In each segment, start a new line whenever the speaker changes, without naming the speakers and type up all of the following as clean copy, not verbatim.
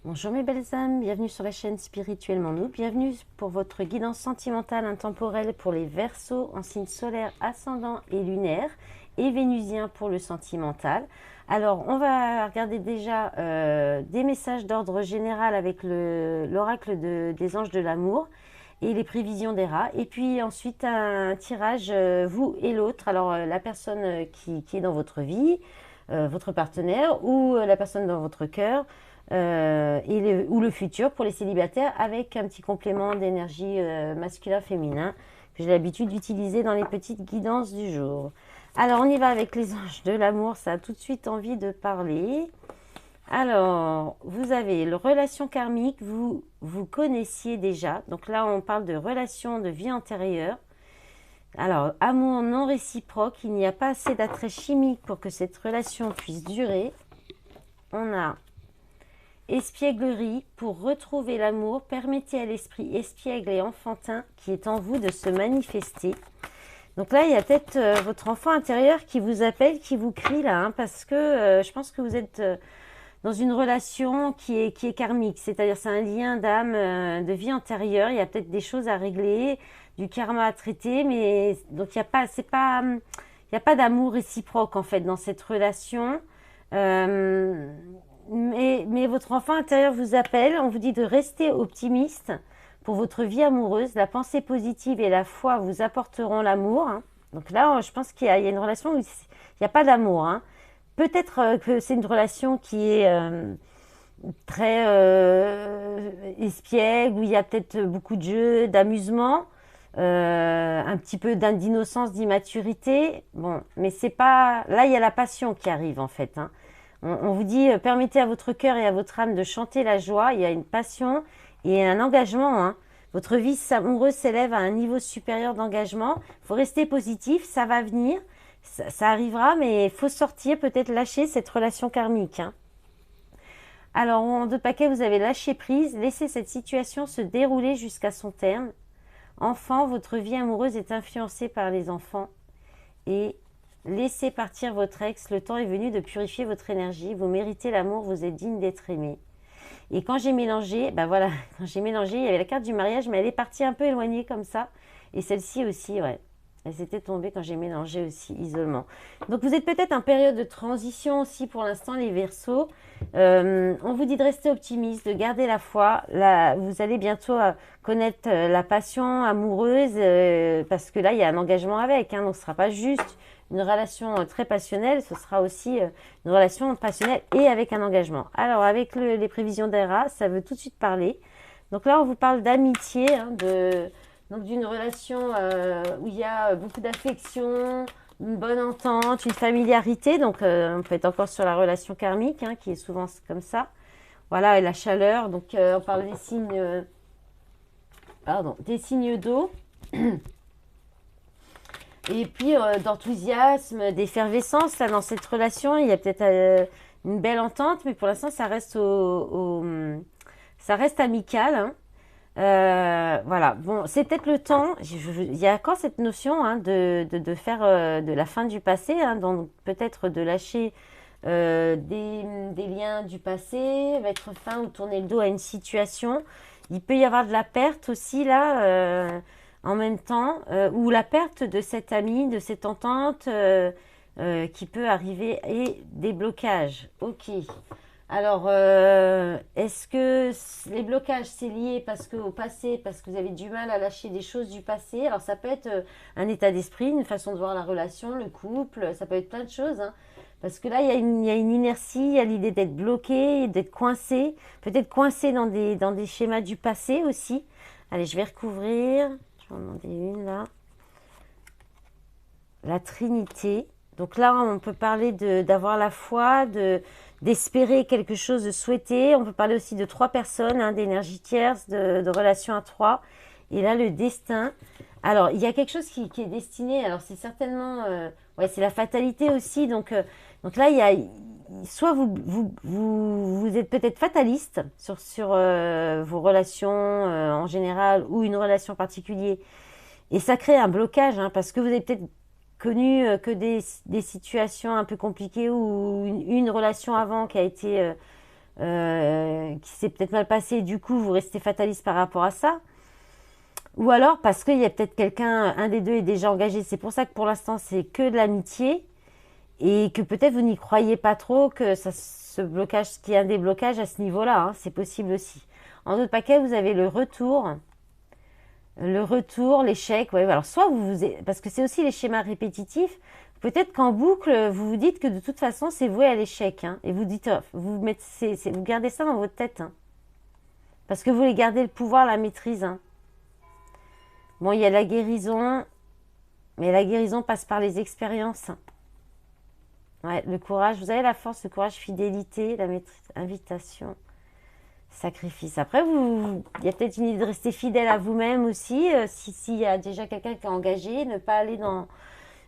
Bonjour mes belles âmes, bienvenue sur la chaîne Spirituellement Nous, bienvenue pour votre guidance sentimentale intemporelle pour les Verseaux en signe solaire, ascendant et lunaire et vénusien pour le sentimental. Alors on va regarder déjà des messages d'ordre général avec l'oracle des anges de l'amour et les prévisions des rats, et puis ensuite un tirage vous et l'autre, alors la personne qui est dans votre vie, votre partenaire ou la personne dans votre cœur, ou le futur pour les célibataires, avec un petit complément d'énergie masculin-féminin que j'ai l'habitude d'utiliser dans les petites guidances du jour. Alors on y va avec les anges de l'amour, ça a tout de suite envie de parler. Alors, vous avez le relation karmique, vous connaissiez déjà. Donc là, on parle de relation de vie antérieure. Alors, amour non réciproque, il n'y a pas assez d'attrait chimique pour que cette relation puisse durer. On a espièglerie, pour retrouver l'amour, permettez à l'esprit espiègle et enfantin qui est en vous de se manifester. Donc là, il y a peut-être votre enfant intérieur qui vous appelle, qui vous crie là, hein, parce que je pense que vous êtes dans une relation qui est karmique, c'est-à-dire c'est un lien d'âme, de vie antérieure. Il y a peut-être des choses à régler, du karma à traiter, mais donc il n'y a pas d'amour réciproque en fait dans cette relation. Euh, mais votre enfant intérieur vous appelle, on vous dit de rester optimiste pour votre vie amoureuse. La pensée positive et la foi vous apporteront l'amour, hein. Donc là, je pense qu'il y a une relation où il n'y a pas d'amour, hein. Peut-être que c'est une relation qui est très espiègle, où il y a peut-être beaucoup de jeux, d'amusement, un petit peu d'innocence, d'immaturité. Bon, mais c'est pas... Là, il y a la passion qui arrive en fait, hein. On vous dit, permettez à votre cœur et à votre âme de chanter la joie. Il y a une passion et un engagement, hein. Votre vie amoureuse s'élève à un niveau supérieur d'engagement. Il faut rester positif, ça va venir, ça arrivera, mais il faut sortir, peut-être lâcher cette relation karmique, hein. Alors, en deux paquets, vous avez lâché prise, laissez cette situation se dérouler jusqu'à son terme. Enfant, votre vie amoureuse est influencée par les enfants et laissez partir votre ex, le temps est venu de purifier votre énergie, vous méritez l'amour, vous êtes digne d'être aimé. Et quand j'ai mélangé, ben voilà, quand j'ai mélangé, il y avait la carte du mariage, mais elle est partie un peu éloignée comme ça. Et celle-ci aussi, ouais. Elle s'était tombée quand j'ai mélangé aussi, isolement. Donc vous êtes peut-être en période de transition aussi pour l'instant, les Verseaux. On vous dit de rester optimiste, de garder la foi. Là, vous allez bientôt connaître la passion amoureuse, parce que là, il y a un engagement avec, hein, donc ce ne sera pas juste une relation très passionnelle, ce sera aussi une relation passionnelle et avec un engagement. Alors, avec les prévisions d'ERA, ça veut tout de suite parler. Donc là, on vous parle d'amitié, hein, donc d'une relation où il y a beaucoup d'affection, une bonne entente, une familiarité. Donc, on peut être encore sur la relation karmique, hein, qui est souvent comme ça. Voilà, et la chaleur. Donc, on parle des signes, des signes d'eau. Et puis d'enthousiasme, d'effervescence là dans cette relation, il y a peut-être une belle entente, mais pour l'instant ça reste ça reste amical, hein. Voilà, bon, c'est peut-être le temps. Il y a encore cette notion, hein, de faire de la fin du passé, hein, donc peut-être de lâcher des liens du passé, mettre fin ou tourner le dos à une situation. Il peut y avoir de la perte aussi là. En même temps, ou la perte de cette amie, de cette entente qui peut arriver, et des blocages. Ok. Alors, est-ce que les blocages, c'est lié parce que au passé, parce que vous avez du mal à lâcher des choses du passé? Alors, ça peut être un état d'esprit, une façon de voir la relation, le couple, ça peut être plein de choses, hein. Parce que là, il y a une inertie, il y a l'idée d'être bloqué, d'être coincé, peut-être coincé dans des schémas du passé aussi. Allez, je vais recouvrir. Je vais en demander une là. La Trinité. Donc là, on peut parler d'avoir la foi, d'espérer quelque chose, de souhaiter. On peut parler aussi de trois personnes, hein, d'énergie tierce, de relations à trois. Et là, le destin. Alors, il y a quelque chose qui est destiné. Alors, c'est certainement... ouais, c'est la fatalité aussi. Donc là, il y a... Soit vous êtes peut-être fataliste sur vos relations en général, ou une relation particulière. Et ça crée un blocage, hein, parce que vous avez peut-être connu que des situations un peu compliquées, ou une relation avant qui a été qui s'est peut-être mal passé, du coup, vous restez fataliste par rapport à ça. Ou alors parce qu'il y a peut-être quelqu'un, un des deux est déjà engagé. C'est pour ça que pour l'instant, c'est que de l'amitié. Et que peut-être vous n'y croyez pas trop, que ça, ce blocage, qu'il y a un déblocage à ce niveau-là. Hein, c'est possible aussi. En autre paquet, vous avez le retour. Le retour, l'échec. Ouais, alors soit parce que c'est aussi les schémas répétitifs. Peut-être qu'en boucle, vous vous dites que de toute façon, c'est voué à l'échec. Hein, et vous dites, vous gardez ça dans votre tête. Hein, parce que vous voulez garder le pouvoir, la maîtrise. Hein. Bon, il y a la guérison. Mais la guérison passe par les expériences. Ouais, le courage. Vous avez la force, le courage, fidélité, la maîtrise, invitation, sacrifice. Après, il y a peut-être une idée de rester fidèle à vous-même aussi. S'il y a déjà quelqu'un qui est engagé, ne pas aller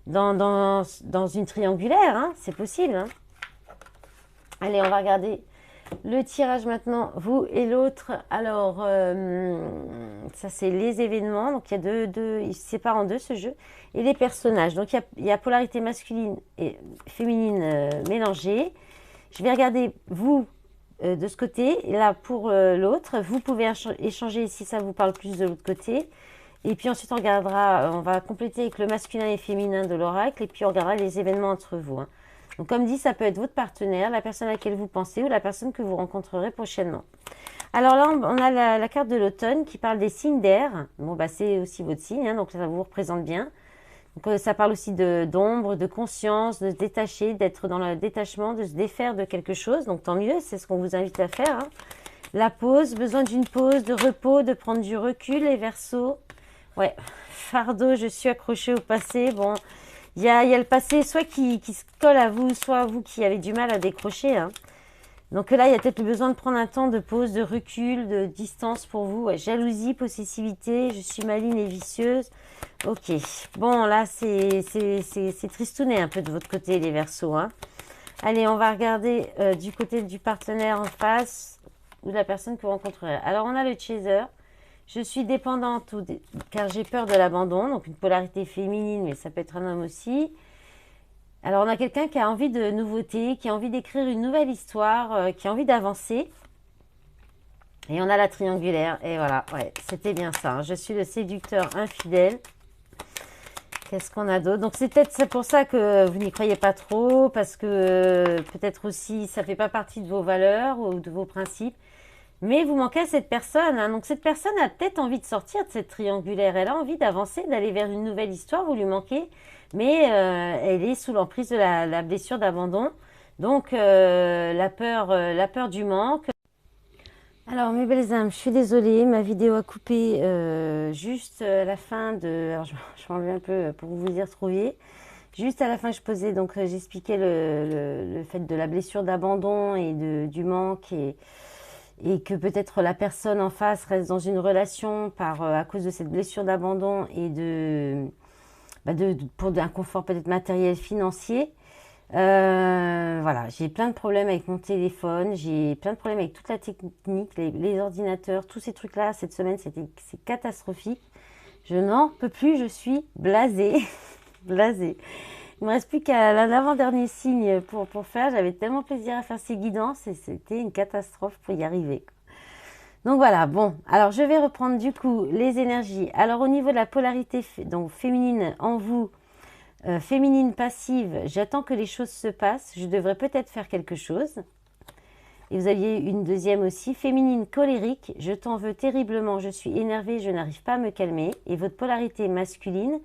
dans une triangulaire. Hein, c'est possible. Hein. Allez, on va regarder le tirage maintenant, vous et l'autre. Alors, ça c'est les événements. Donc, il y a il se sépare en deux ce jeu. Et les personnages. Donc, il y a polarité masculine et féminine mélangée. Je vais regarder vous de ce côté. Et là, pour l'autre, vous pouvez échanger si ça vous parle plus de l'autre côté. Et puis ensuite, on va compléter avec le masculin et féminin de l'oracle. Et puis, on regardera les événements entre vous. Hein. Donc, comme dit, ça peut être votre partenaire, la personne à laquelle vous pensez ou la personne que vous rencontrerez prochainement. Alors là, on a la carte de l'automne qui parle des signes d'air. Bon, bah, c'est aussi votre signe, hein, donc ça vous représente bien. Donc, ça parle aussi d'ombre, de conscience, de se détacher, d'être dans le détachement, de se défaire de quelque chose. Donc, tant mieux, c'est ce qu'on vous invite à faire. Hein. La pause, besoin d'une pause, de repos, de prendre du recul, les Verseaux. Ouais, fardeau, je suis accrochée au passé. Bon, il y a le passé soit qui se colle à vous, soit vous qui avez du mal à décrocher. Hein. Donc là, il y a peut-être besoin de prendre un temps de pause, de recul, de distance pour vous. Ouais, jalousie, possessivité, je suis maligne et vicieuse. Ok, bon là, c'est tristounet un peu de votre côté, les Verseaux. Hein. Allez, on va regarder du côté du partenaire en face ou de la personne que vous rencontrerez. Alors, on a le chaser. Je suis dépendante car j'ai peur de l'abandon, donc une polarité féminine, mais ça peut être un homme aussi. Alors, on a quelqu'un qui a envie de nouveauté, qui a envie d'écrire une nouvelle histoire, qui a envie d'avancer. Et on a la triangulaire. Et voilà, ouais, c'était bien ça. Hein. Je suis le séducteur infidèle. Qu'est-ce qu'on a d'autre? Donc, c'est pour ça que vous n'y croyez pas trop, parce que peut-être aussi, ça ne fait pas partie de vos valeurs ou de vos principes. Mais vous manquez à cette personne. Hein. Donc, cette personne a peut-être envie de sortir de cette triangulaire. Elle a envie d'avancer, d'aller vers une nouvelle histoire. Vous lui manquez. Mais elle est sous l'emprise de la blessure d'abandon. Donc, la peur du manque. Alors, mes belles âmes, je suis désolée. Ma vidéo a coupé juste à la fin de... Alors, je vais enlever un peu pour vous y retrouver. Juste à la fin, j'expliquais le fait de la blessure d'abandon et du manque et que peut-être la personne en face reste dans une relation à cause de cette blessure d'abandon et pour un confort peut-être matériel, financier. Voilà, j'ai plein de problèmes avec mon téléphone, j'ai plein de problèmes avec toute la technique, les ordinateurs, tous ces trucs-là. Cette semaine, c'est catastrophique. Je n'en peux plus, je suis blasée. Blasée. Il me reste plus qu'à l'avant-dernier signe pour faire. J'avais tellement plaisir à faire ces guidances et c'était une catastrophe pour y arriver. Donc voilà, bon. Alors je vais reprendre du coup les énergies. Alors au niveau de la polarité donc féminine en vous, féminine passive, j'attends que les choses se passent. Je devrais peut-être faire quelque chose. Et vous aviez une deuxième aussi, féminine colérique. Je t'en veux terriblement, je suis énervée, je n'arrive pas à me calmer. Et votre polarité masculine,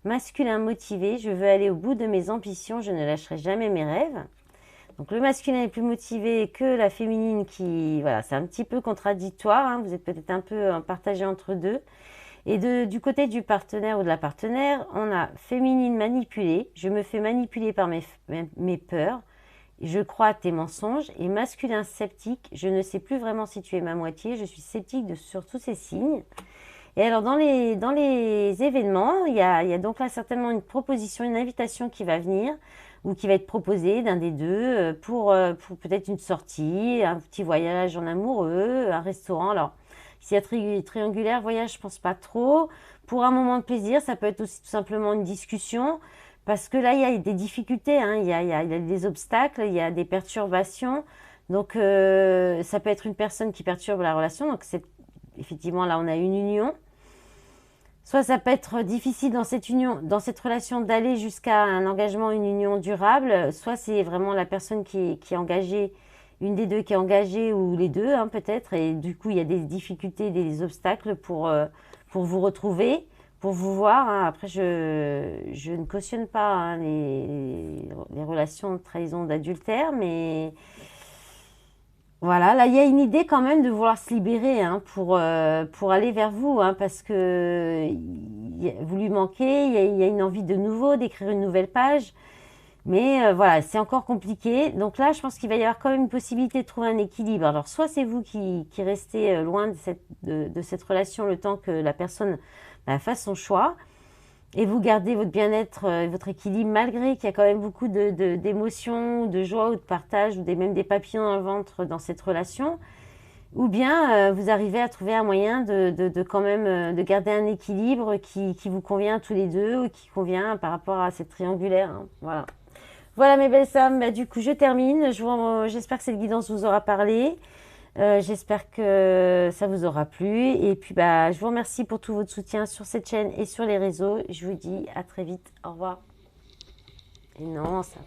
masculin motivé, je veux aller au bout de mes ambitions, je ne lâcherai jamais mes rêves. Donc le masculin est plus motivé que la féminine qui, voilà, c'est un petit peu contradictoire, hein, vous êtes peut-être un peu partagé entre deux. Et du côté du partenaire ou de la partenaire, on a féminine manipulée, je me fais manipuler par mes peurs, je crois à tes mensonges, et masculin sceptique, je ne sais plus vraiment si tu es ma moitié, je suis sceptique sur tous ces signes. Et alors, dans les événements, il y a donc là certainement une proposition, une invitation qui va venir ou qui va être proposée d'un des deux pour peut-être une sortie, un petit voyage en amoureux, un restaurant. Alors, s'il y a triangulaire, voyage, je pense pas trop. Pour un moment de plaisir, ça peut être aussi tout simplement une discussion parce que là, il y a des difficultés, hein, il y a des obstacles, il y a des perturbations. Donc, ça peut être une personne qui perturbe la relation. Donc, c'est effectivement, là, on a une union. Soit ça peut être difficile dans cette union, dans cette relation d'aller jusqu'à un engagement, une union durable. Soit c'est vraiment la personne qui est engagée, une des deux qui est engagée ou les deux, hein, peut-être. Et du coup, il y a des difficultés, des obstacles pour vous retrouver, pour vous voir, hein. Après, je ne cautionne pas, hein, les relations de trahison, d'adultère, mais voilà, là, il y a une idée quand même de vouloir se libérer, hein, pour aller vers vous, hein, parce que vous lui manquez, il y a une envie de nouveau, d'écrire une nouvelle page. Mais voilà, c'est encore compliqué. Donc là, je pense qu'il va y avoir quand même une possibilité de trouver un équilibre. Alors, soit c'est vous qui restez loin de cette relation le temps que la personne fasse son choix, et vous gardez votre bien-être et votre équilibre malgré qu'il y a quand même beaucoup d'émotions, de joie ou de partage ou même des papillons dans le ventre dans cette relation. Ou bien vous arrivez à trouver un moyen de quand même de garder un équilibre qui vous convient à tous les deux ou qui convient par rapport à cette triangulaire, hein. Voilà. Voilà mes belles âmes, du coup je termine. J'espère que cette guidance vous aura parlé. J'espère que ça vous aura plu. Et puis je vous remercie pour tout votre soutien sur cette chaîne et sur les réseaux. Je vous dis à très vite. Au revoir. Et non, ça...